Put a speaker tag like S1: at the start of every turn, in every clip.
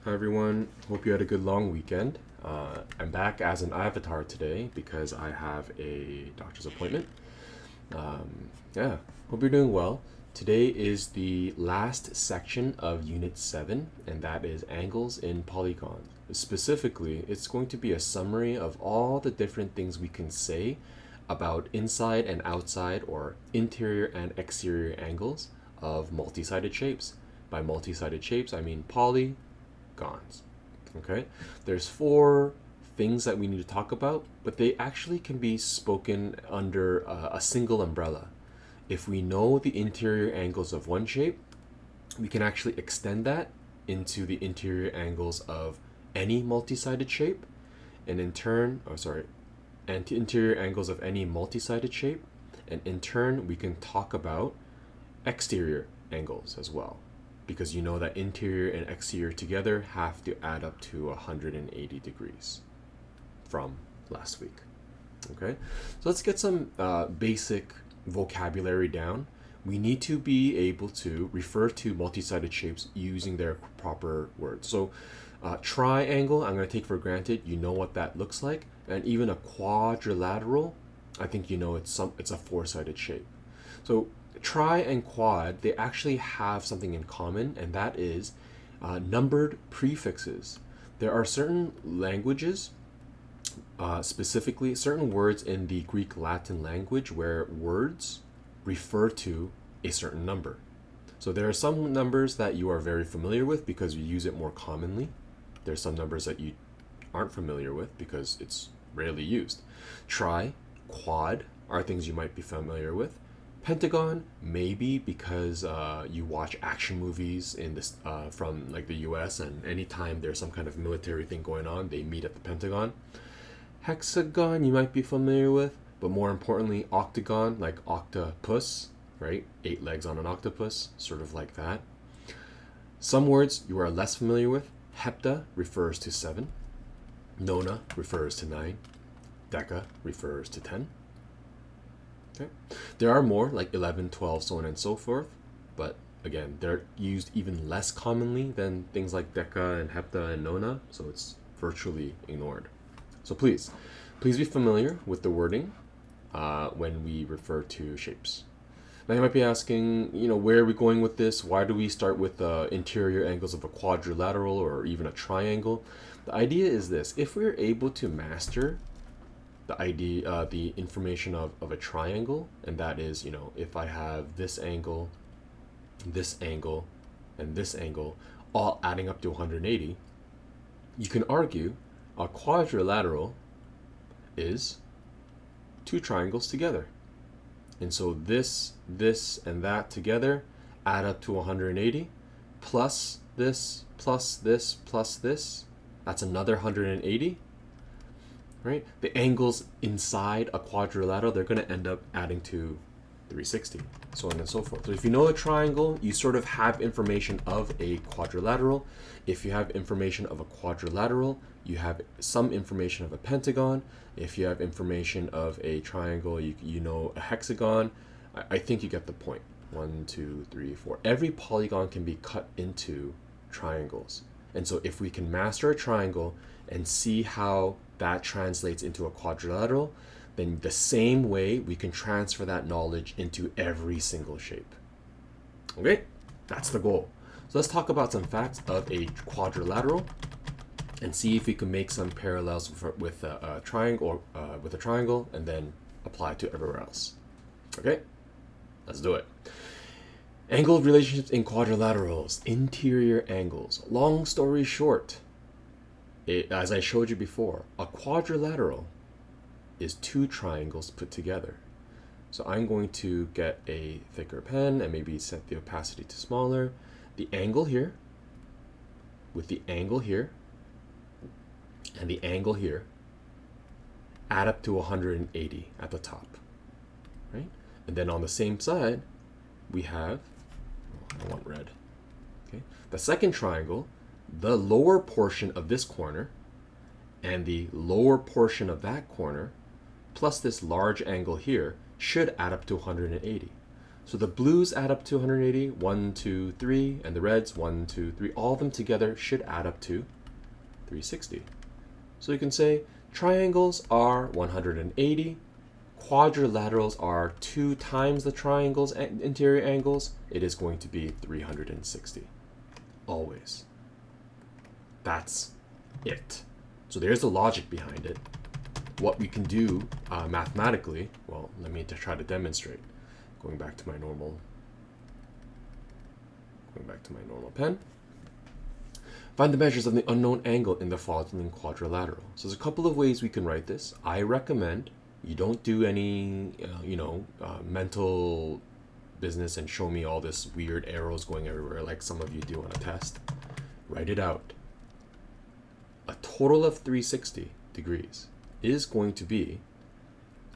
S1: Hi everyone, hope you had a good long weekend. I'm back as an avatar today because I have a doctor's appointment. Yeah, hope you're doing well. Today is the last section of Unit 7, and that is angles in polygons. Specifically, it's going to be a summary of all the different things we can say about inside and outside or interior and exterior angles of multi-sided shapes. By multi-sided shapes, I mean polygons. Okay, there's four things that we need to talk about, but they actually can be spoken under a single umbrella. If we know the interior angles of one shape, we can actually extend that into the interior angles of any multi-sided shape, and in turn, and interior angles of any multi-sided shape, and in turn, we can talk about exterior angles as well, because you know that interior and exterior together have to add up to 180 degrees from last week. Okay, so let's get some basic vocabulary down. We need to be able to refer to multi-sided shapes using their proper words. So triangle, I'm going to take for granted you know what that looks like, and even a quadrilateral, I think you know it's a four-sided shape. So tri and quad, they actually have something in common, and that is numbered prefixes. There are certain languages, specifically certain words in the Greek Latin language, where words refer to a certain number. So there are some numbers that you are very familiar with because you use it more commonly. There's some numbers that you aren't familiar with because it's rarely used. Tri, quad are things you might be familiar with. Pentagon, maybe because you watch action movies in this from like the U.S. and anytime there's some kind of military thing going on, they meet at the Pentagon. Hexagon, you might be familiar with, but more importantly, octagon, like octopus, right? 8 legs on an octopus, sort of like that. Some words you are less familiar with. Hepta refers to 7. Nona refers to 9. Deca refers to 10. Okay. There are more, like 11, 12, so on and so forth, but again, they're used even less commonly than things like deca and hepta and nona, so it's virtually ignored. So please be familiar with the wording when we refer to shapes. Now you might be asking, where are we going with this? Why do we start with the interior angles of a quadrilateral or even a triangle? The idea is this: if we're able to master the information of a triangle, and that is, if I have this angle, and this angle, all adding up to 180, you can argue a quadrilateral is two triangles together. And so this, and that together add up to 180, plus this, plus this, plus this. That's another 180, right? The angles inside a quadrilateral, they're going to end up adding to 360, so on and so forth. So if you know a triangle, you sort of have information of a quadrilateral. If you have information of a quadrilateral, you have some information of a pentagon. If you have information of a triangle, you know a hexagon. I think you get the point. 1, 2, 3, 4. Every polygon can be cut into triangles. And so if we can master a triangle and see how that translates into a quadrilateral, then the same way we can transfer that knowledge into every single shape. Okay, that's the goal. So let's talk about some facts of a quadrilateral and see if we can make some parallels with a triangle, and then apply it to everywhere else. Okay, let's do it. Angle relationships in quadrilaterals, interior angles. Long story short, as I showed you before, a quadrilateral is two triangles put together. So I'm going to get a thicker pen and maybe set the opacity to smaller. The angle here with the angle here and the angle here add up to 180 at the top, right? And then on the same side, we have, I want red, okay? The second triangle, the lower portion of this corner and the lower portion of that corner plus this large angle here should add up to 180. So the blues add up to 180, 1, 2, 3, and the reds, 1, 2, 3. All of them together should add up to 360. So you can say triangles are 180, quadrilaterals are 2 times the triangle's interior angles. It is going to be 360. Always. That's it. So there's the logic behind it. What we can do mathematically, well, let me try to demonstrate. Going back to my normal pen. Find the measures of the unknown angle in the following quadrilateral. So there's a couple of ways we can write this. I recommend you don't do any, mental business and show me all this weird arrows going everywhere like some of you do on a test. Write it out. A total of 360 degrees is going to be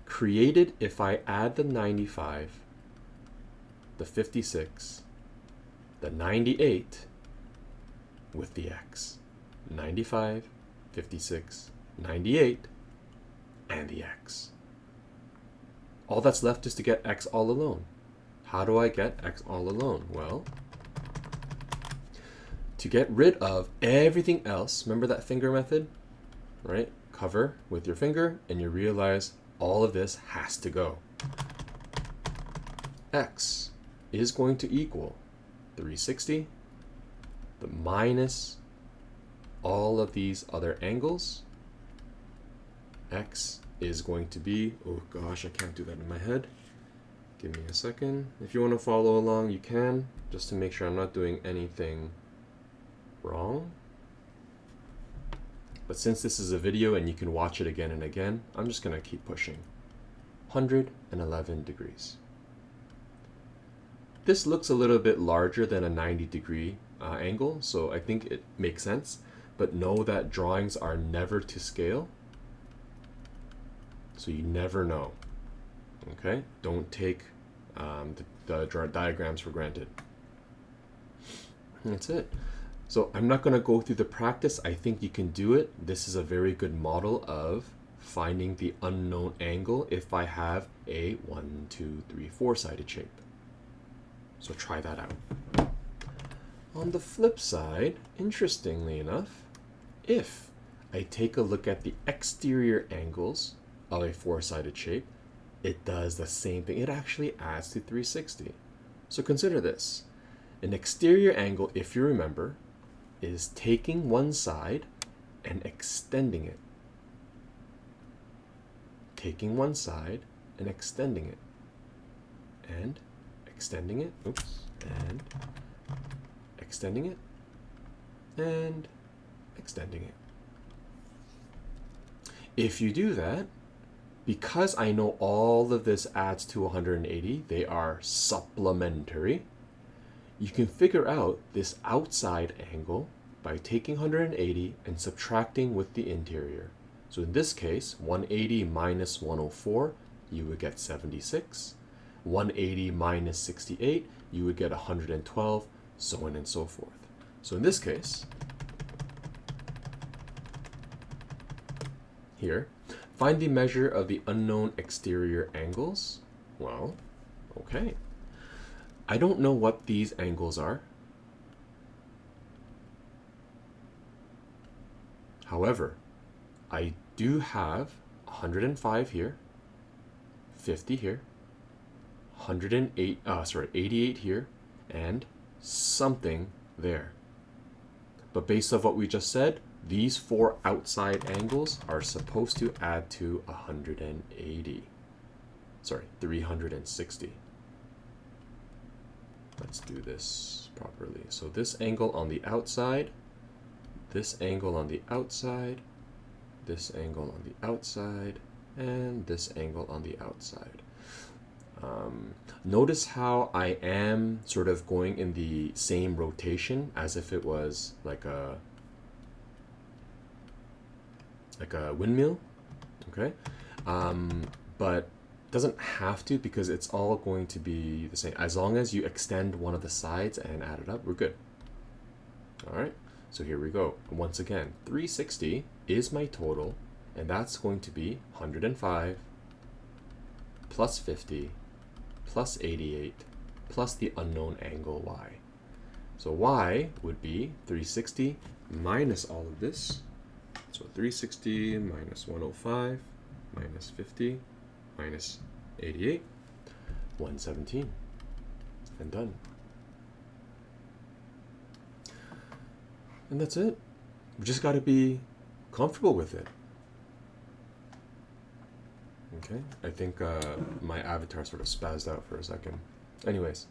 S1: created if I add the 95, the 56, the 98 with the x. 95, 56, 98, and the x. All that's left is to get x all alone. How do I get x all alone? Well, to get rid of everything else, remember that finger method, right? Cover with your finger and you realize all of this has to go. X is going to equal 360, the minus all of these other angles. X is going to be, oh gosh, I can't do that in my head. Give me a second. If you want to follow along, you can, just to make sure I'm not doing anything wrong. But since this is a video and you can watch it again and again, I'm just going to keep pushing. 111 degrees. This looks a little bit larger than a 90-degree angle, so I think it makes sense. But know that drawings are never to scale, so you never know. Okay? Don't take the diagrams for granted. That's it. So I'm not going to go through the practice. I think you can do it. This is a very good model of finding the unknown angle if I have a 1, 2, 3, 4-sided shape. So try that out. On the flip side, interestingly enough, if I take a look at the exterior angles of a 4-sided shape, it does the same thing. It actually adds to 360. So consider this. An exterior angle, if you remember, is taking one side and extending it. Taking one side and extending it. And extending it. Oops. And extending it. And extending it. If you do that, because I know all of this adds to 180, they are supplementary. You can figure out this outside angle by taking 180 and subtracting with the interior. So in this case, 180 minus 104, you would get 76. 180 minus 68, you would get 112, so on and so forth. So in this case, here, find the measure of the unknown exterior angles. Well, okay. I don't know what these angles are. However, I do have 105 here, 50 here, 88 here, and something there. But based on what we just said, these 4 outside angles are supposed to add to 360. Let's do this properly. So this angle on the outside, this angle on the outside, this angle on the outside, and this angle on the outside. Notice how I am sort of going in the same rotation as if it was like a windmill, okay? But doesn't have to, because it's all going to be the same. As long as you extend one of the sides and add it up, we're good. All right, so here we go. Once again, 360 is my total, and that's going to be 105 plus 50 plus 88 plus the unknown angle y. So y would be 360 minus all of this. So 360 minus 105 minus 50 minus 88, 117, and done. And that's it. We just got to be comfortable with it. Okay, I think my avatar sort of spazzed out for a second. Anyways,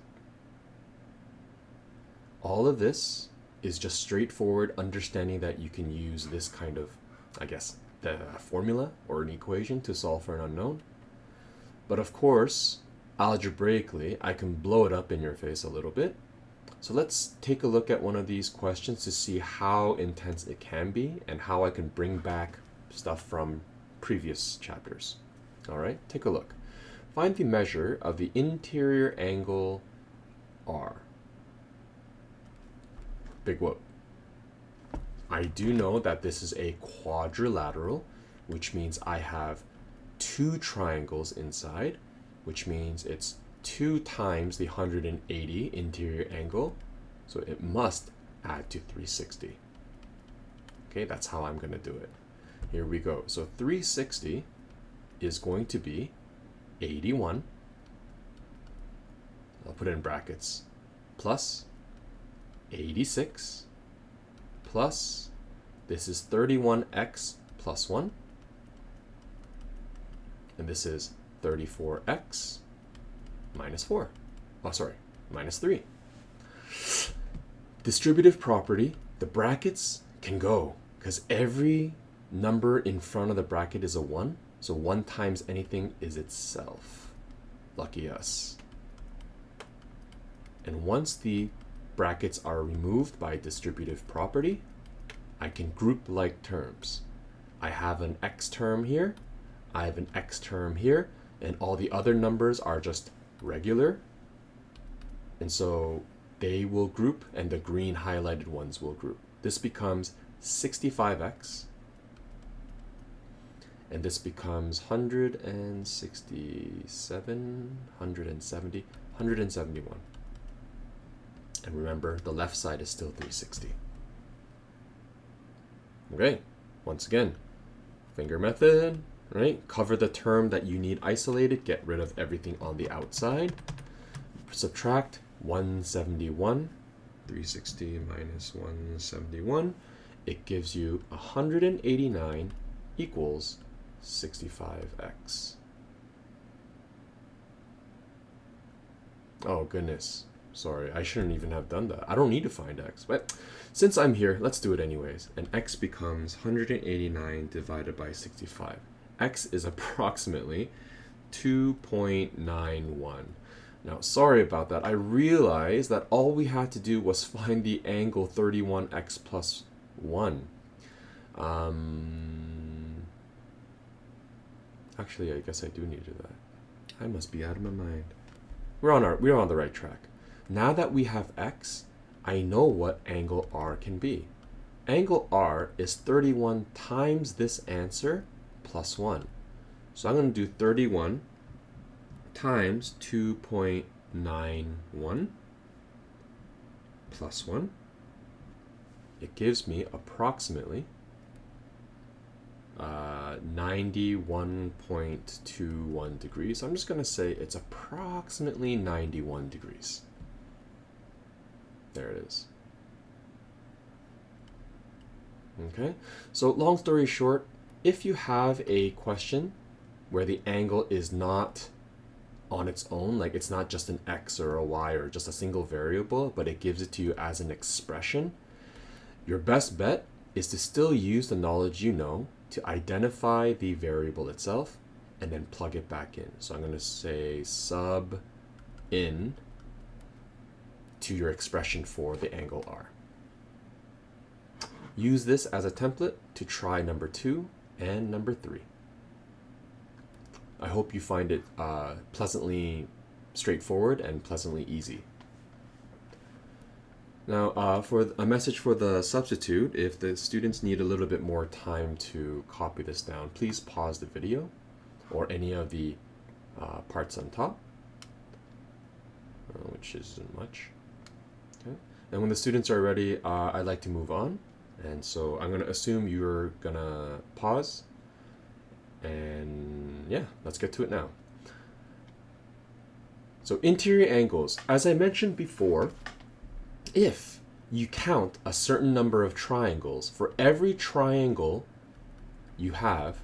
S1: all of this is just straightforward understanding that you can use this kind of, I guess, the formula or an equation to solve for an unknown. But of course, algebraically, I can blow it up in your face a little bit. So let's take a look at one of these questions to see how intense it can be and how I can bring back stuff from previous chapters. All right, take a look. Find the measure of the interior angle R. Big whoop. I do know that this is a quadrilateral, which means I have two triangles inside, which means it's 2 times the 180 interior angle, so it must add to 360. Okay, that's how I'm going to do it. Here we go. So 360 is going to be 81, I'll put it in brackets, plus 86, plus, this is 31x plus 1, and this is 34x minus 4. Oh, sorry, minus 3. Distributive property, the brackets can go, because every number in front of the bracket is a 1, so 1 times anything is itself. Lucky us. And once the brackets are removed by distributive property, I can group like terms. I have an x term here, I have an x term here, and all the other numbers are just regular. And so they will group and the green highlighted ones will group. This becomes 65x, and this becomes 167, 170, 171. And remember, the left side is still 360. Okay, once again, finger method, right? Cover the term that you need isolated, get rid of everything on the outside. Subtract 171, 360 minus 171. It gives you 189 equals 65x. Oh goodness. Sorry, I shouldn't even have done that. I don't need to find x, but since I'm here, let's do it anyways. And x becomes 189 divided by 65. X is approximately 2.91. Now, sorry about that. I realized that all we had to do was find the angle 31x plus 1. Actually, I guess I do need to do that. I must be out of my mind. We're on the right track. Now that we have x, I know what angle r can be. Angle r is 31 times this answer plus 1. So I'm going to do 31 times 2.91 plus 1. It gives me approximately 91.21 degrees. So I'm just going to say it's approximately 91 degrees. There it is. Okay, so long story short, if you have a question where the angle is not on its own, like it's not just an x or a y or just a single variable, but it gives it to you as an expression, your best bet is to still use the knowledge you know to identify the variable itself and then plug it back in. So I'm going to say sub in to your expression for the angle r. Use this as a template to try number 2 and number 3. I hope you find it pleasantly straightforward and pleasantly easy. Now, for a message for the substitute, if the students need a little bit more time to copy this down, please pause the video or any of the parts on top. which isn't much. Okay. And when the students are ready, I'd like to move on. And so I'm going to assume you're going to pause. And yeah, let's get to it now. So interior angles, as I mentioned before, if you count a certain number of triangles, for every triangle you have,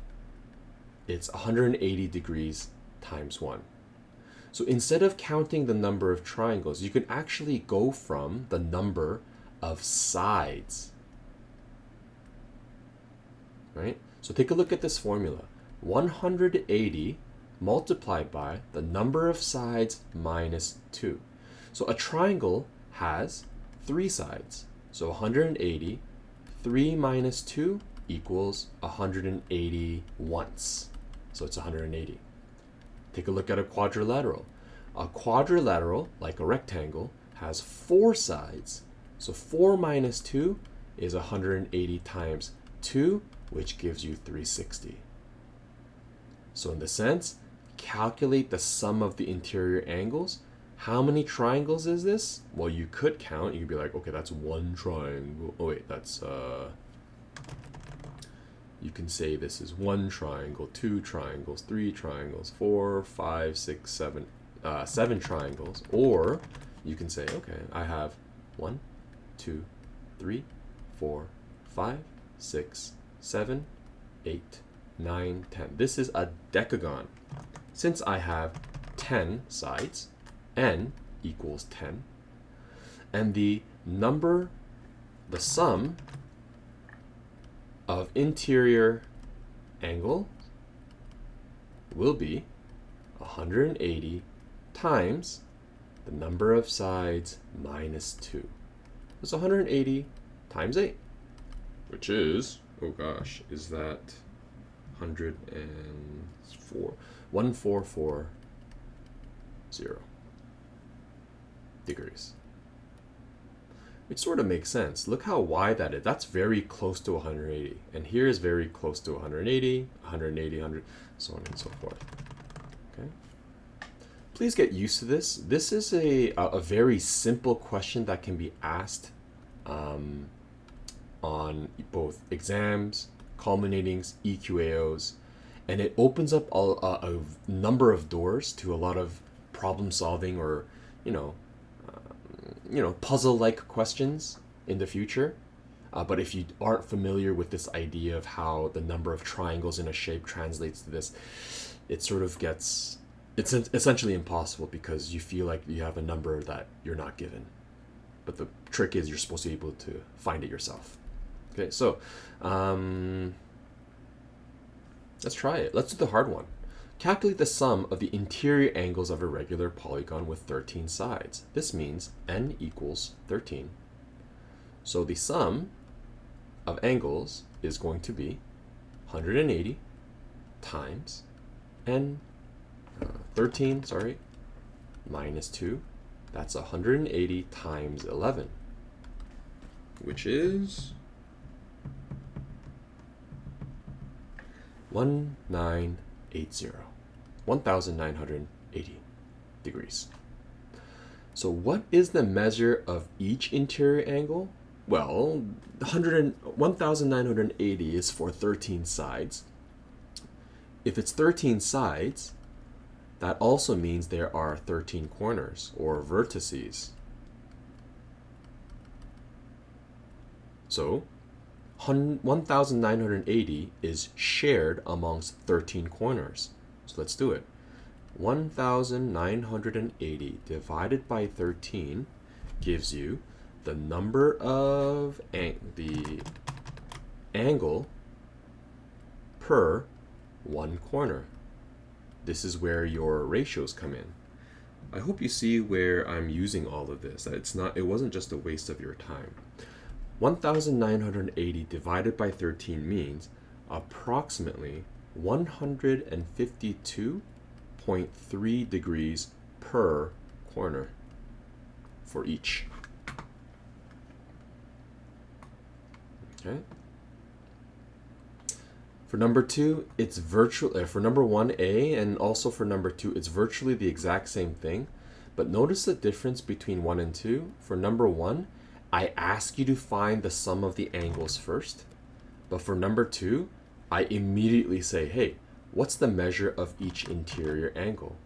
S1: it's 180 degrees times 1. So instead of counting the number of triangles, you can actually go from the number of sides. Right? So take a look at this formula. 180 multiplied by the number of sides minus 2. So a triangle has 3 sides. So 180, 3 minus 2 equals 180 once. So it's 180. Take a look at a quadrilateral. A quadrilateral, like a rectangle, has 4 sides. So 4 minus 2 is 180 times 2, which gives you 360. So in the sense, calculate the sum of the interior angles. How many triangles is this? Well, you could count. You could be like, okay, that's one triangle. Oh wait, that's you can say this is 1 triangle, 2 triangles, 3 triangles, 4, 5, 6, 7, 7 triangles. Or you can say, okay, I have 1, 2, 3, 4, 5, 6, 7, 8, 9, 10. This is a decagon. Since I have 10 sides, n equals 10, and the sum of interior angle will be 180 times the number of sides minus 2. It's 180 times 8, which is, oh gosh, is that 104? 1440 degrees. Which sort of makes sense. Look how wide that is. That's very close to 180. And here is very close to 180, 180, 100, so on and so forth. Okay. Please get used to this. This is a very simple question that can be asked on both exams, culminatings, EQAOs, and it opens up a number of doors to a lot of problem solving or, puzzle-like questions in the future. But if you aren't familiar with this idea of how the number of triangles in a shape translates to this, it sort of gets, it's essentially impossible because you feel like you have a number that you're not given. But the trick is you're supposed to be able to find it yourself. Okay, so let's try it. Let's do the hard one. Calculate the sum of the interior angles of a regular polygon with 13 sides. This means n equals 13. So the sum of angles is going to be 180 times n 13, minus 2. That's 180 times 11, which is 1980 degrees. So what is the measure of each interior angle? Well, 1980 is for 13 sides. If it's 13 sides, that also means there are 13 corners or vertices. So 1980 is shared amongst 13 corners. So let's do it. 1980 divided by 13 gives you the number of the angle per one corner. This is where your ratios come in. I hope you see where I'm using all of this. It wasn't just a waste of your time. 1980 divided by 13 means approximately 152.3 degrees per corner for each. Okay. For number 2, for number 1A and also for number 2, it's virtually the exact same thing, But notice the difference between 1 and 2. For number 1, I ask you to find the sum of the angles first. But for number 2, I immediately say, hey, what's the measure of each interior angle?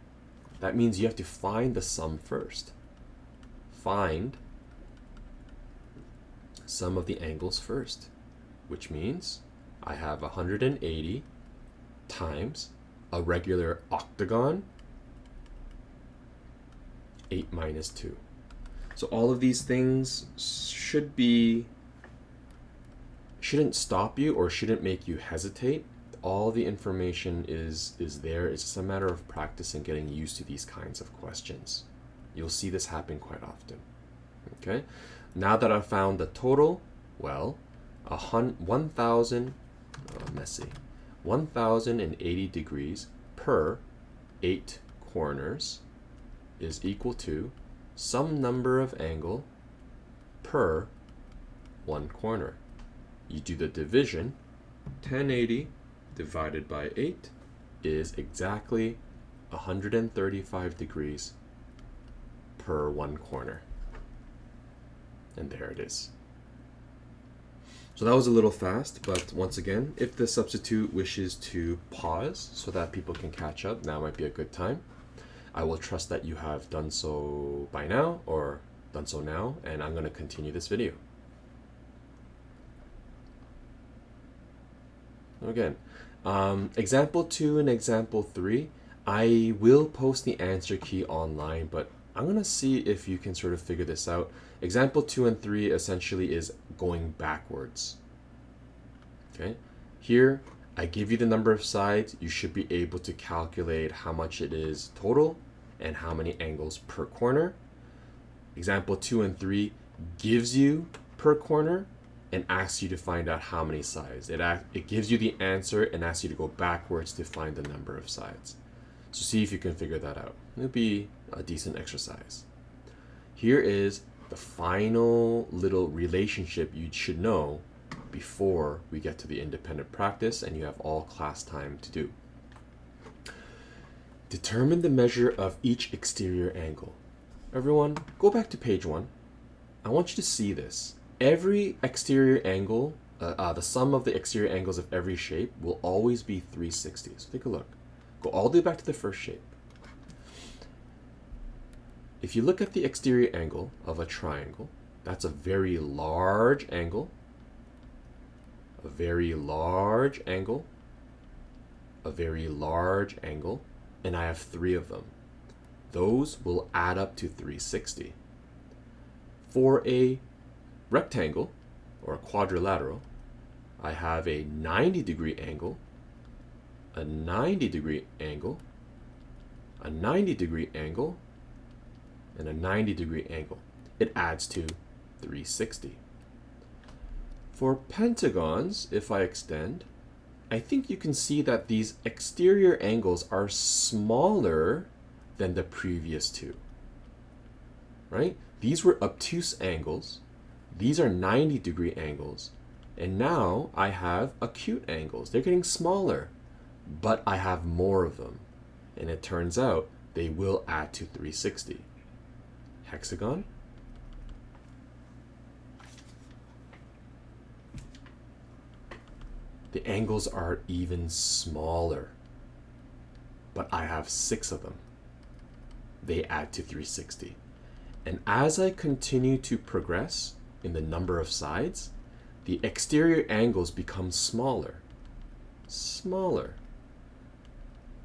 S1: That means you have to find the sum first. Find sum of the angles first, which means I have 180 times a regular octagon, 8 minus 2. So all of these things shouldn't stop you or shouldn't make you hesitate. All the information is there. It's just a matter of practice and getting used to these kinds of questions. You'll see this happen quite often. Okay, now that I've found the total, well, 1,080 degrees per 8 corners is equal to some number of angle per 1 corner. You do the division, 1080 divided by 8 is exactly 135 degrees per 1 corner. And there it is. So that was a little fast, but once again, if the substitute wishes to pause so that people can catch up, now might be a good time. I will trust that you have done so by now or done so now, and I'm going to continue this video. Again, example 2 and example 3, I will post the answer key online, but I'm going to see if you can sort of figure this out. Example 2 and 3 essentially is going backwards. Okay, here I give you the number of sides. You should be able to calculate how much it is total and how many angles per corner. Example 2 and 3 gives you per corner and asks you to find out how many sides. It gives you the answer and asks you to go backwards to find the number of sides. So see if you can figure that out. It'll be a decent exercise. Here is the final little relationship you should know before we get to the independent practice and you have all class time to do. Determine the measure of each exterior angle. Everyone, go back to page 1. I want you to see this. Every exterior angle, the sum of the exterior angles of every shape will always be 360. So take a look. Go all the way back to the first shape. If you look at the exterior angle of a triangle, that's a very large angle, a very large angle, a very large angle, and I have 3 of them. Those will add up to 360. For a rectangle or a quadrilateral, I have a 90-degree angle, a 90-degree angle, a 90-degree angle, and a 90-degree angle. It adds to 360. For pentagons, if I extend, I think you can see that these exterior angles are smaller than the previous 2. Right? These were obtuse angles. These are 90-degree angles. And now I have acute angles. They're getting smaller, but I have more of them. And it turns out they will add to 360. Hexagon. The angles are even smaller, but I have 6 of them. They add to 360. And as I continue to progress in the number of sides, the exterior angles become smaller, smaller,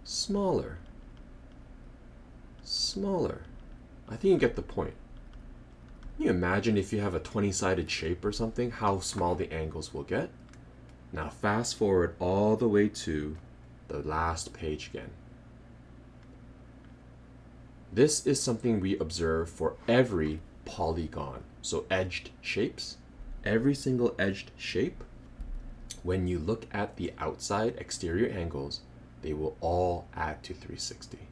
S1: smaller, smaller. I think you get the point. Can you imagine if you have a 20-sided shape or something, how small the angles will get? Now fast forward all the way to the last page again. This is something we observe for every polygon. So edged shapes, every single edged shape, when you look at the outside exterior angles, they will all add to 360.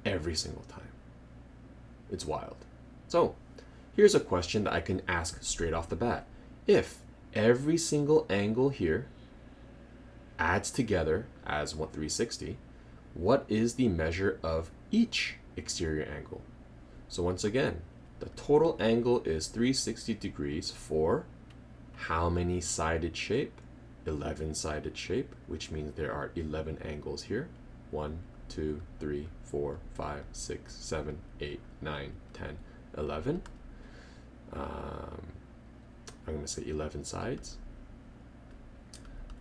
S1: Every single time. It's wild. So here's a question that I can ask straight off the bat. If every single angle here adds together as 360, what is the measure of each exterior angle? So once again, the total angle is 360 degrees for how many sided shape? 11-sided shape, which means there are 11 angles here. 1, 2, 3, 4, 5, 6, 7, 8, 9, 10, 11. I'm going to say 11 sides.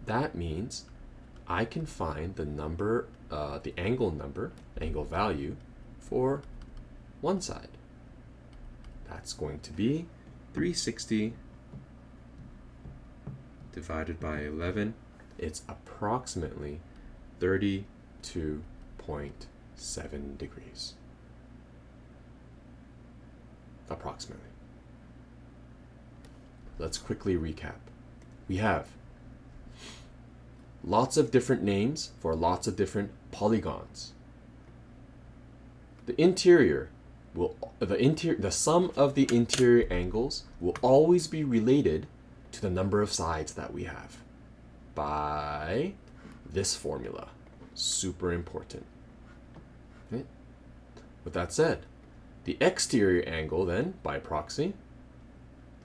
S1: That means I can find the number, the angle number, angle value for one side. That's going to be 360 divided by 11. It's approximately 32.7 degrees. Approximately. Let's quickly recap. We have lots of different names for lots of different polygons. The sum of the interior angles will always be related to the number of sides that we have by this formula. Super important. Okay. With that said, the exterior angle then, by proxy,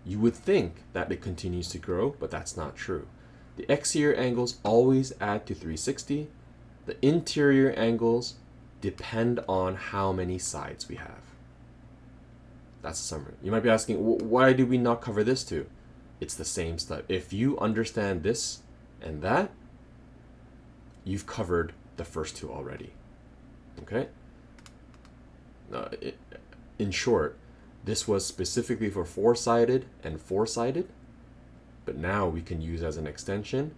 S1: you would think that it continues to grow, but that's not true. The exterior angles always add to 360. The interior angles depend on how many sides we have. That's a summary. You might be asking, why did we not cover this too? It's the same stuff. If you understand this and that, you've covered the first two already. Okay? In short, this was specifically for four-sided and four-sided, but now we can use as an extension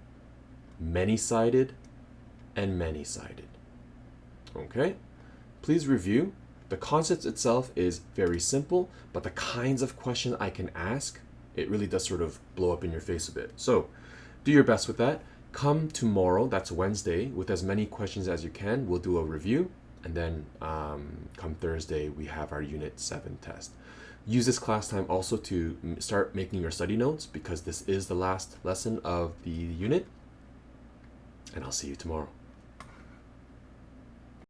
S1: many-sided and many-sided. Okay? Please review. The concept itself is very simple, but the kinds of questions I can ask, it really does sort of blow up in your face a bit. So do your best with that. Come tomorrow, that's Wednesday, with as many questions as you can. We'll do a review, and then come Thursday, we have our Unit 7 test. Use this class time also to start making your study notes, because this is the last lesson of the unit, and I'll see you tomorrow.